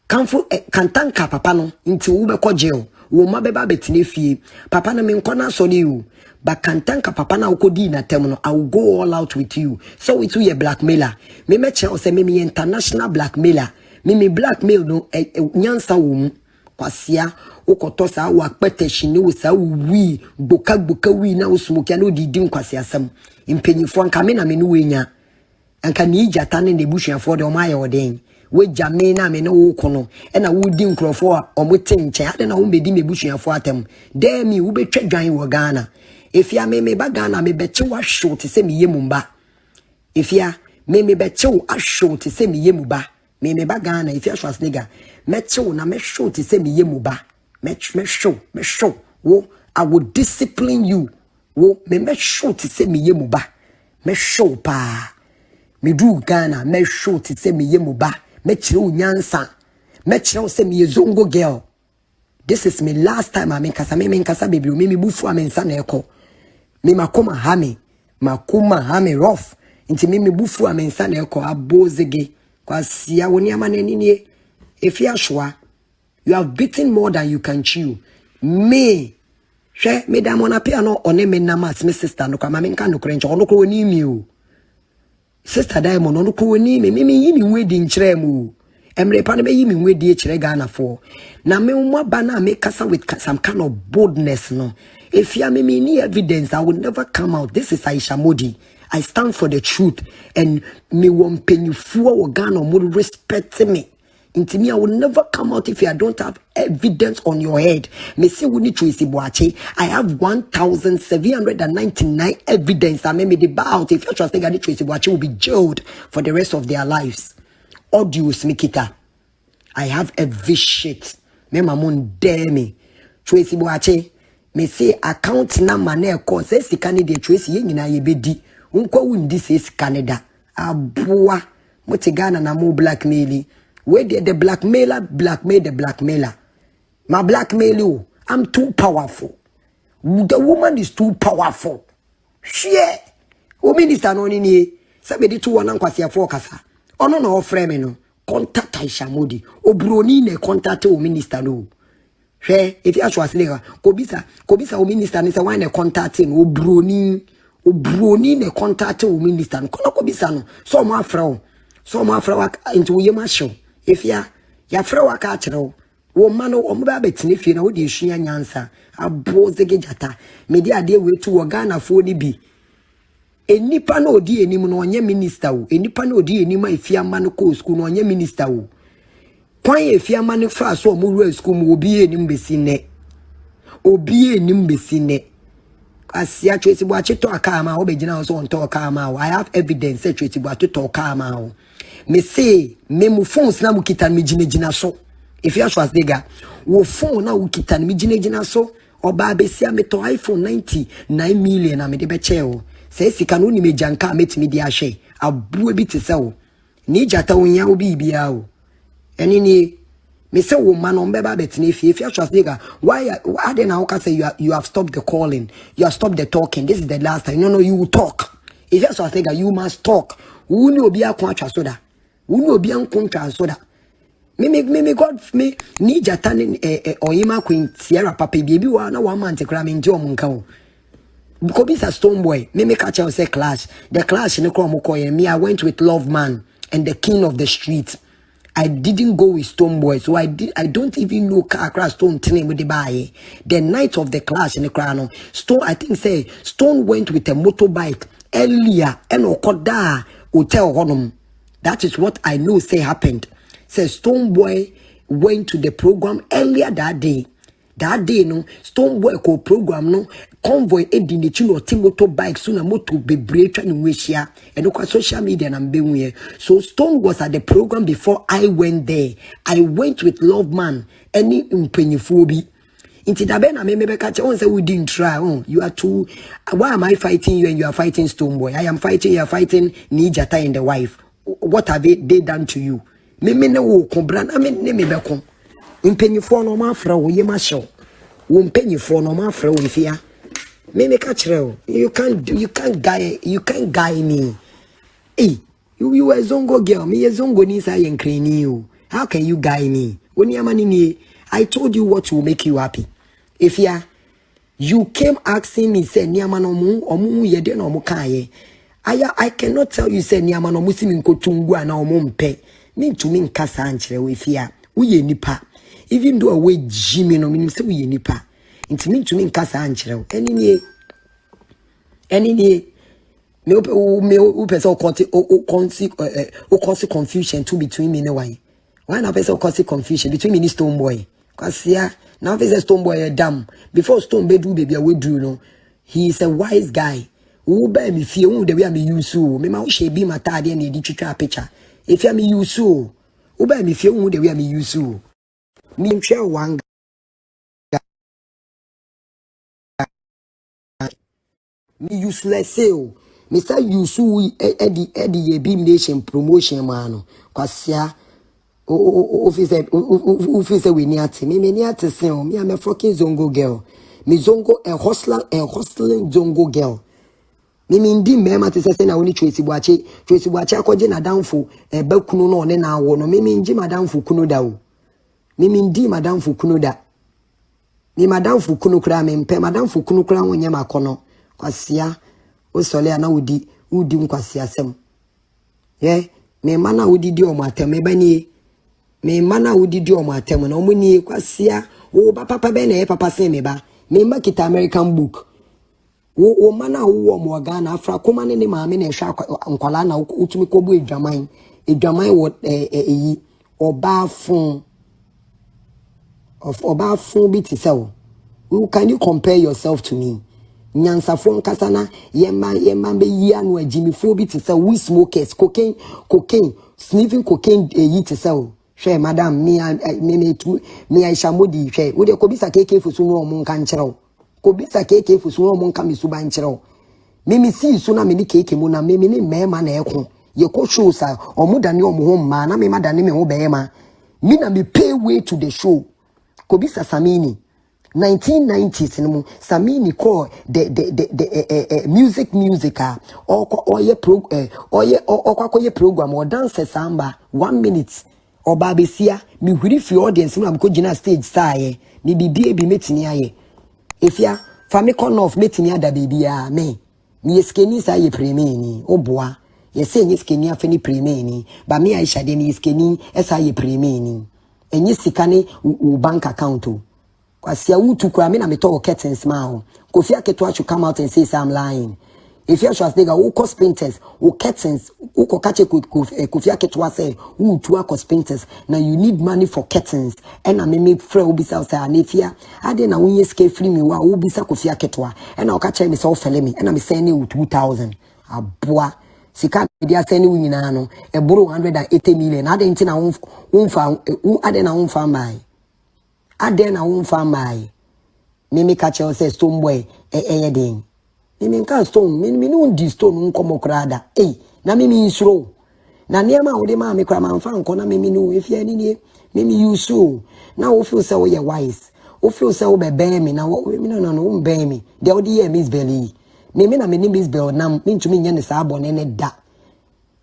kanfo kantanka papa no nti wo be ko jail wo ma be ba betine fie papa na me nkona so de you bakantanka papa na ukodi na tem no I will go all out with you so it you blackmailer me meche o se me international blackmailer me blackmail no nyansa wo mu kwasia ukoto sa wa kpete ni wo sa wi boka wi na usumukia no didi nkwasia sam impanyifo anka me na me no wenya anka ni jata ne de busuafo de o ma ye oden we jame na me no wo kono e na wo di nkrofo a o mo tenche ade na wo bedi me busuafo atem de mi wo betwa dwan wo Ghana efia me ba Ghana me beche wa show te se me yemumba efia me beche wa show te se me yemuba me ba Ghana efia Schwarzenegger me chew na me show te se me yemuba me show wo I will discipline you wo me show te se me yemuba me show pa me du Ghana me show te se me yemuba me chire unyansa me chire se me zongo girl. This is my last time I make kasa me nkasa baby me bufu amensa na eko me makoma hame rough inti me bufu amensa na eko abozege kwasia woni ama na nini efi ahwa you have beaten more than you can chew me hwe me da mona pia no one me na mas me sister no kwa me nka no krenche ono ko ni mi o sister Diamond ono ko ni me yi mi wedi nkyere mu emre pa na me yi mi wedi e kire Ghana for na me mo ba na me kasa with some kind of boldness no. If you have any evidence, I will never come out. This is Aisha Modi. I stand for the truth. And me won't pay you for Ghana or respect me. Into me, I will never come out if I don't have evidence on your head. Me say we need Tracy Boakye. I have 1,799 evidence. I may be out. If you trust me, Tracy Boakye will be jailed for the rest of their lives. Audios, Mikita. I have every shit. Me mamon dare me. Tracy Boakye. Me say account number na e say sika ne de Tracy ye nyina ye bedi unko wundi say sika ne da aboa mo te Ghana na mo blackmail we the blackmailer blackmail the blackmailer my blackmail you I'm too powerful the woman is too powerful share o minister no ni sabedi to wona nkwase afọ kasa ono na ofre me no contact Aisha Modi obroni na contact o minister no hwe if you show aslega kobisa o minister ni say why na contacting o broni ne contacting o minister no kono kobisa no so mo afra into wo yema show if ya fra wa ka kire wo ma no o mo ba betine fie na wo de ehua nyansa abozege jata me di ade wetu wo Ghana fo ni bi enipa na odi enim no onye minister wo enipa na odi enim afia ma no ko school no onye minister wo kwan afia ma no fa so mo ru school mo obi enim besi ne asia twesi bo acheto aka ma wo begina so on talk ama I have evidence say twesi bo acheto aka ma me say me mu phones na mu kita me gina so if you show asdega wo phone na wo kita me gina so oba besia me to iPhone 99 million na me de be che o say sika no ni me janka metimi di ahwe abuo bi te se o ni jata wonya wo bibia o eni ni me say wo man on beba betini if you trust nigga why then how can say you have stopped the calling, you have stopped the talking, this is the last time. No, you will talk. If you trust nigga, you must talk. Who no be a contract soda, who no be a contract soda. Me God me ni jata ni oyima queen Sierra papa baby wa na one man te kra me ndi omunka o because this a stone boy me catch out say clash the clash in the me I went with Love Man and the king of the street. I didn't go with Stone Boy, so I don't even know Accra Stone team with the buy. The night of the clash in the crown, Stone I think say Stone went with a motorbike earlier and Okoda hotel honum. That is what I know say happened. Say Stone Boy went to the program earlier that day. That day no Stone Boy ko program no convoy edi ne chino motorbike so na moto bebre twa ne wehia and kwa social media na mbenwe. So Stone was at the program before I went there. I went with Love Man any mpenyifo bi inti da be na me be catch on say we didn't try you are too why am I fighting you and you are fighting Stone Boy? I am fighting you are fighting Nijata and the wife. What have they done to you? Me ne wo kobra na me ne me be kon mpenyifo no ma fra wo yema show wo mpenyifo no ma fra wo ifia me catch you can't guy me. Hey, you a zongo girl, me a zongo ni sa yenkreni you. How can you guy me? I told you what will make you happy. If you came asking me say niamanomu omu yede no mukaye. I cannot tell you say niamanomu simi nkotungu ana omu mpe. Me ntumi nkasa ankyere we fia. Uye nipa. Even though we Jimmy no mean say uye nipa. Ntumi nkasa ankyere. Any me person cause confusion too between me and why na person cause confusion between me and Stone Boy cause now person Stone Boy a damn before Stone Boy do baby we do no he is a wise guy who buy me fear who the way me use so me ma she be my tade and di twitwa picture if you me use so who buy me fear who the way me use so me share one me useless sale Mr. Yusu Eddie Beam Nation promotion man kwasia officer we near to me near to say me I'm a fucking zongo girl me zongo a hustling zongo girl me ndi mema te say na woni Tracy Boache akwaje na danfo ba kunu no ne na wo no me nji madamfo kunu da o me ndi madamfo kunu da me madamfo kunu kra me mpe madamfo kunu kra wonye makono kwasia o sole ana udi nkwasi asem me mana udi di omo atem e banie me mana udi di omo atem na omo ni kwasia wo papa be na papa se me ba me ma kita American book wo mana wo omo Ghana afra koma ne maame na ehwa nkwala na utumi kobu edwaman wo eyi oba fun bi ti se wo can you compare yourself to me? Nyansafo nkasana yema be yia no agimi fo bi te say we smokers cocaine sniffing cocaine yi te say hwe madam me Aisha Modi hwe wo de kobisa keke fusu no mo nka nkyerɛw kobisa keke fusu no mo nka mesu ba nkyerɛw me si so na me ni keke mu na me ni mema na eko ye ko show sa omudane omo ho ma na me madane me ho bema me na me pay way to the show kobisa Samini 1990s no Samini call the music or program or dance samba 1 minute oba besia me huri fi audience no am ko gina stage saaye ni bibie bi metini aye efia fa me corner of metini ada bibia me ni eskeni saaye premini oboa yese nyi skeni afeni premini ba me Aisha de ni skeni esaaye premini enyi sika ne u bank account o kwasia wutu kwa me na me to curtains ma ho Kofi Aketua should come out and say I'm lying. If you should say who cost painters, who curtains, who catch a Kofi Aketua say who to cost painters. Now you need money for curtains. And I may free ubisa say anefia. I didn't know escape free me wa ubisa Kofi Aketua. And I'll catch me so fell me. And I'm saying you 2,000. A boy. Sika media sending we no. A borrow 180 million. I didn't know I didn't farm my. I didn't farm my. Mimi catch you say stone boy den. Mimi can stone mimi no di stone nkomo krada. Na mimi insuro. Na niema wo de ma me kra man fa nko na mimi no efia ni nie. Mimi yusu. Na wo feel say wo ye wise. Wo feel say wo be me na wo no wo be me. De wo di ye miss belly. Mimi na me ni miss bell na me ntumi nya ne sa abone ne da.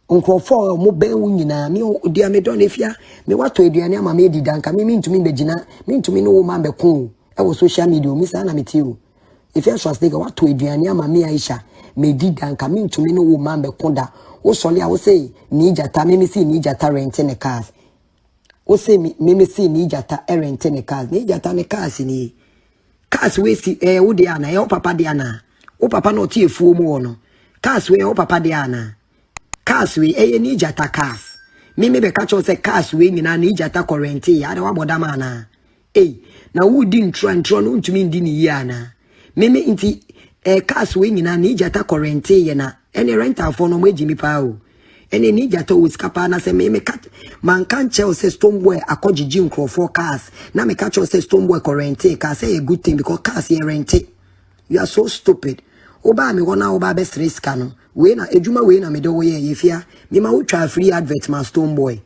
Nkrofo mo ben wo nyina me odi ame don efia me wato eduane ama me edi danka mimi ntumi begina me ntumi no wo ma be ko ewo social media mi sa na metio if you trust nigga what to eduane ama me Aisha me di danka me ntumi no wo ma be konda wo sole a wo say ni jata me si ni jata rent ne cars wo say me si ni jata rent ne cars ni jata ne cars ni cars we si wo de ana wo papa de ana wo papa no tie fuo mu no cars we wo papa de ana cars we ni jata cars me be catch you say cars we nyina ni jata current ya de wa boda ma na na wo di ntro no ntumi ndi ni ya na meme nti cars we nyina ni jata current ye na ene rental for no magimi pa o ene ni jata wo skapa na se meme cat man kan che say stone boy akogigi nkrofo cars na me catch you say stone boy current car say a good thing because cars ye rent. You are so stupid. Oba me wona oba be stress ka no we na ejuma we na me do ye yefia me ma wo twa free advert ma stone boy.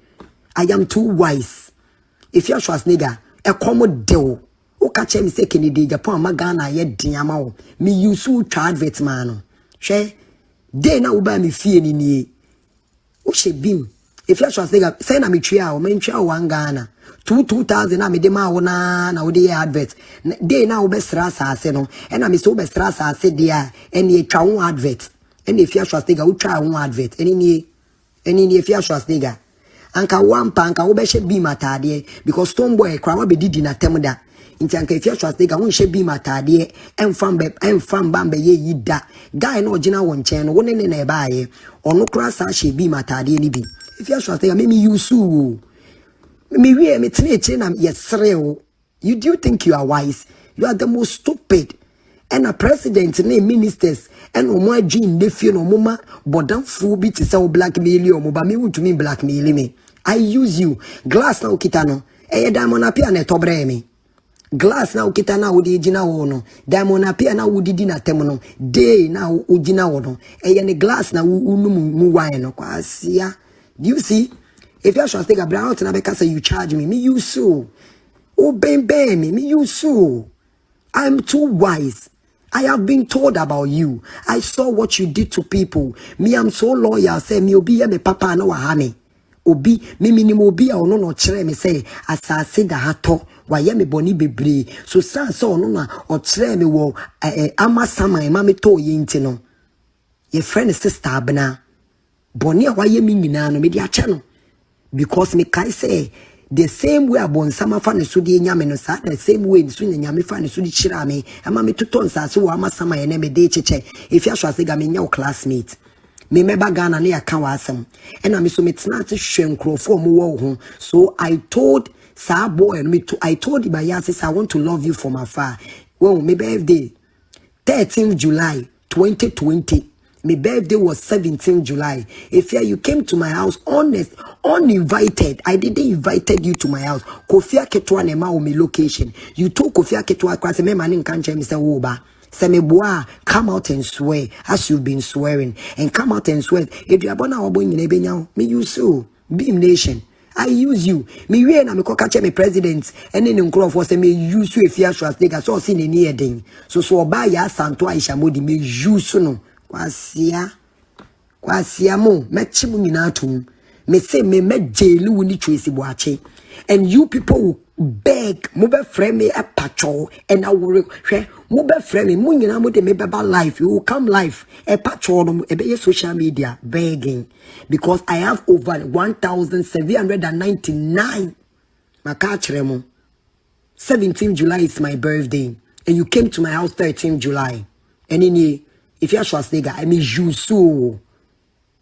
I am too wise. If you trust nigga e komo dewo o ka che mi se Kennedy Japan ma Ghana ye din ama wo me use twa advert ma no hwe dey na wo ba me fie ni nie o she bim. If you trust nigga say na me twa o me twa one Ghana 2,000 na me de ma wo na wo de advert dey na wo be sra asase no e na me so be sra asase dia ene e twa one advert ene if you trust nigga wo twa one advert ene nie if you trust nigga anka wampa anka wo be she bi matade because stone boy kra wa be didi na tem da nti anka if you trust nigga wo she bi matade enfam bambe ye yida guy no ogina won chen no wo ne na e baaye ono kra sa she bi matade ni bi if you trust nigga me yusu me we me tene na yesreo. You do think you are wise? You are the most stupid. And a president and ministers and omo adwin de fie no moma bodamfo bi te say blackmail you ba me want me blackmail me. I use you. Glass na okita no diamond apia na tobre me. Glass na okita na wo de gina wo no diamond apia na wo didi na tem no day na wo gina wo no ne glass na wo mu wine no kwasia. Do you see? If you should think about it, because you charge me you so. Oh, me you so. I'm too wise. I have been told about you. I saw what you did to people. Me, I'm so loyal. Say me obi me papa no wahame. Obi me minimum obi a ono no chere me say asase da hato wa ye me boni bebre. So so ono na o chere me wo amasama ma me to ye nti no. Ye friend sister abna. Boni a wa ye me nyina no me di ache no. Because me kai say the same way abon sama fa ne so de nyame no sa the same way so nyame fa ne so di chira me ama me toton sa se wo ama sama ye na me de cheche if you so asega me nya classmate me meba Ghana na ya kan wa asem ena me so me tena te hwe nkrofo mo wo ho so I told sa boy me to I told him I said I want to love you from afar. Well, my birthday 13th July 2020. My birthday was 17th July. If you came to my house uninvited, I didn't invited you to my house. Kofi Aketua nema o me location. You told Kofi Aketua kwase me manin kanche me say woba. Say me boa, come out and swear as you've been swearing. And come out and swear. If you abona obo nyine be nyaw, me use so. Beam Nation. I use you. Me we na me ko catch me president. And then nkro for say me use you if you as nigga so see ne near den. So oba ya Santo Aisha Modi me use no. Kwasia mo mechi mu nyina atum Me say me jail wuni Tracy Boache. And you people will beg mobile frame me a patrol and I will mobile frame me munyina mo de me beba life. You will come live a patrol a social media begging because I have over 1,799 Makachremo. 17th July is my birthday and you came to my house 13th July. And in if you are Schwarzenegger, I mean you so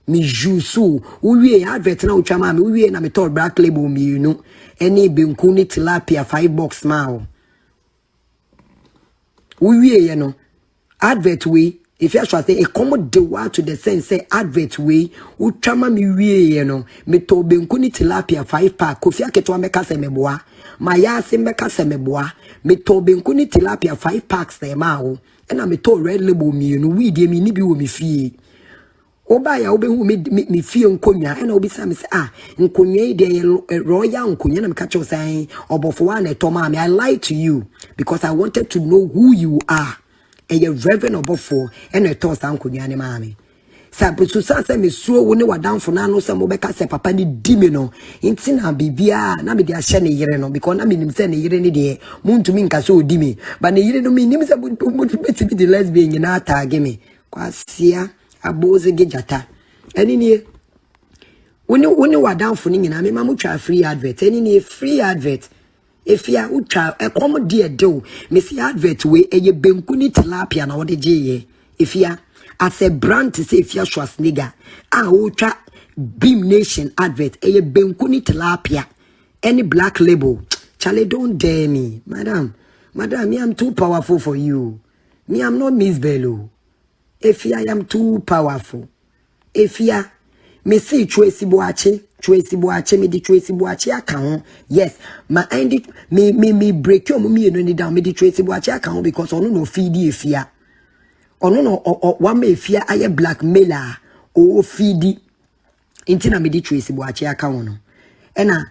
me juice we advert na utwama me we na me told black label me you know any benku ni tilapia $5 now we you know advert we if you actually say a common the word to the sense say advert we utwama me we you know me to benku ni tilapia 5 pack kofi aketo meka se meboa maya se meka se meboa me to benku ni tilapia 5 packs na ma ho na me to red label me you know we dey me ni bi wo me fie Oba ya obe hu me fie nkonya na obi sa me say nkonya de royal nkonya na me ka cho say obofo wa na etoma me I lied to you because I wanted to know who you are and your reverend obofo and eto sa nkonya ne ma me sa busu sa say me suo wo ne wadanfo na no say mo be ka say papa ni di me no nti na bibia na me de ahye ne yire no because na me nim say ne yire ne de muntumi nka so odi me but ne yire no me nim say mo beti be the lesbian na tag me kwasia aboze gejata eni nie woni wadanfo ni nyina me ma mutwa free advert eni nie free advert efia utwa ekom de de me see advert we eye benku ni tilapia na wode geye efia as a brand to say efia Schwarzenegger utwa Beam Nation advert eye benku ni tilapia any black label Charlie don't dare me madam me I'm too powerful for you me I'm not Miss Bello. If I am too powerful. If ya me see Tracy Boache me di Tracy Boache account. Yes, my end me break your me no need down me di Tracy Boache account because ono no feed if ya. Ono no one me if ya aye blackmailer o feed intina me di Tracy Boache account no. Ena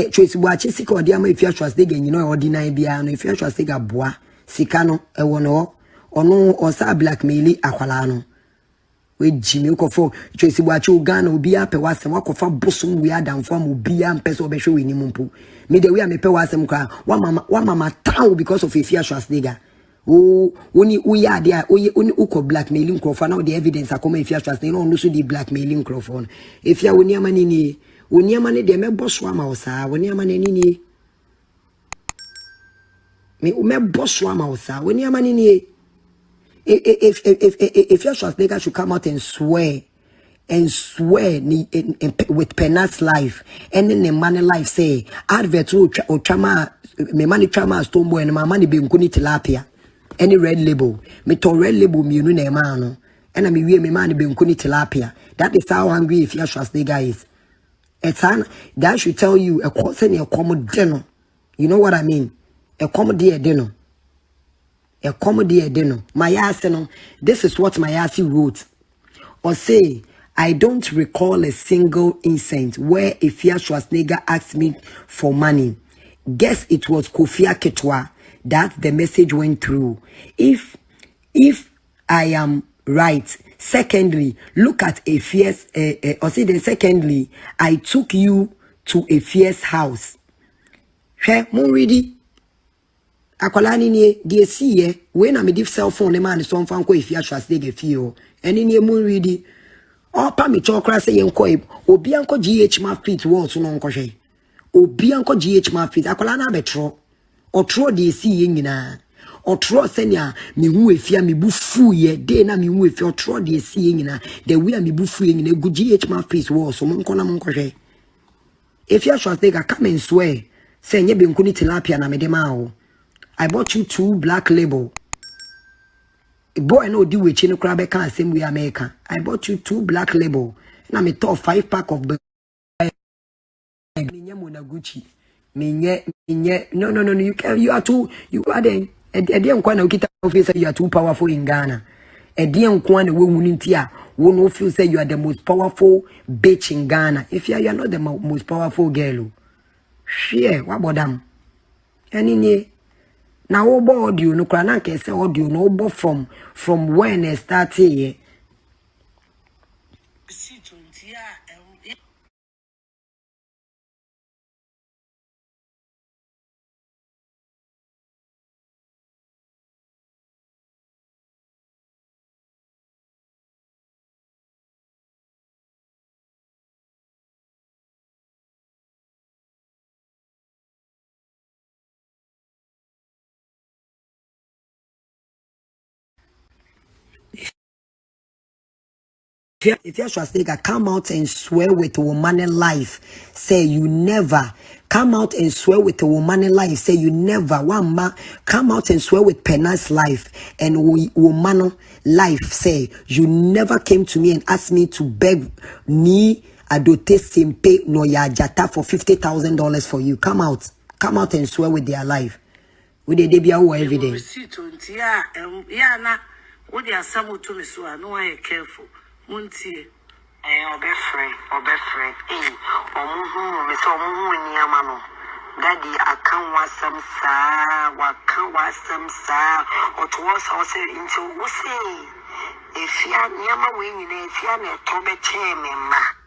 Tracy Boache sika odi ama if ya Schwarzenegger you know ordinary bia no if ya Schwarzenegger boa sika no e wono ono osa blackmaili akwala no we jimi ukofo Tracy Boache Uganda obi ape wasem wakofa bosom we adamfo am obi ampese obehwe we nimumpo me the way amepe wasem kwa wa mama town because of Efia Schwarzenegger woni uya dia oni uko blackmailing crofo na the evidence akoma Efia Schwarzenegger no so di blackmailing crofo Efia woni amani ni woni amani de me bosso ama osa woni amani ni me bosso ama osa woni amani ni if Schwarzenegger should come out and swear with Penat's life and then the money life say advert or chama me money chama stombo and my money being kuni tilapia any red label me to red label me no na man and I me money being kuni tilapia that is how angry if Schwarzenegger is that should tell you a course and a common dinner you know what I mean a comedy dinner. A comedy dinner. Mayasi, this is what Mayasi wrote. Or say, I don't recall a single instance where Efia Schwarzenegger asked me for money. Guess it was Kofi Aketwa that the message went through. If I am right, secondly, look at Efia's, secondly, I took you to Efia's house. Hey, Muridi. Akwalani ni die siye we na me di cell phone man so mfa nko Efia Schwarzenegger fio eni ni emu ready opa me chokra se yenko obi anko GH ma fit wo so no nko hwe obi anko GH ma fit akwala na betro otro die siye nyina otro senia me hu Efia me bufu ye de na me hu Efia otro die siye nyina the way me bufu ye nyina gu GH ma fit wo so nko na nko hwe Efia Schwarzenegger come and swear say nye be nkuni tilapia na me de ma wo I bought you 2 black label. Boy, no do with Chino Crab can same way America. I bought you 2 black label. And I'm a top 5 pack of Gucci. No, you are too, you are then. A dear Kwana Kita officer, you are too powerful in Ghana. A dear Kwana woman won't no feel say you are the most powerful bitch in Ghana. If you are not the most powerful girl. Share, what about them? And now, audio no crank say audio no from when it started. If you're Schwarzenegger, come out and swear with a woman in life. Say you never. Come out and swear with a woman in life. Say you never. One man. Come out and swear with Penna's life and woman life. Say you never came to me and asked me to beg me adote simpe no ya jata for $50,000 for you. Come out. Come out and swear with their life. With the debut every day.
Yeah, na. What they are some to me so I know I careful. Muntie.
Obefre. Eh, omuhu, me so omuhu ni amano. Daddy, I can't want some sa, what can't want some sa, or to us also into Usi. If you are Yama winning, if you are a Tobe Chairman,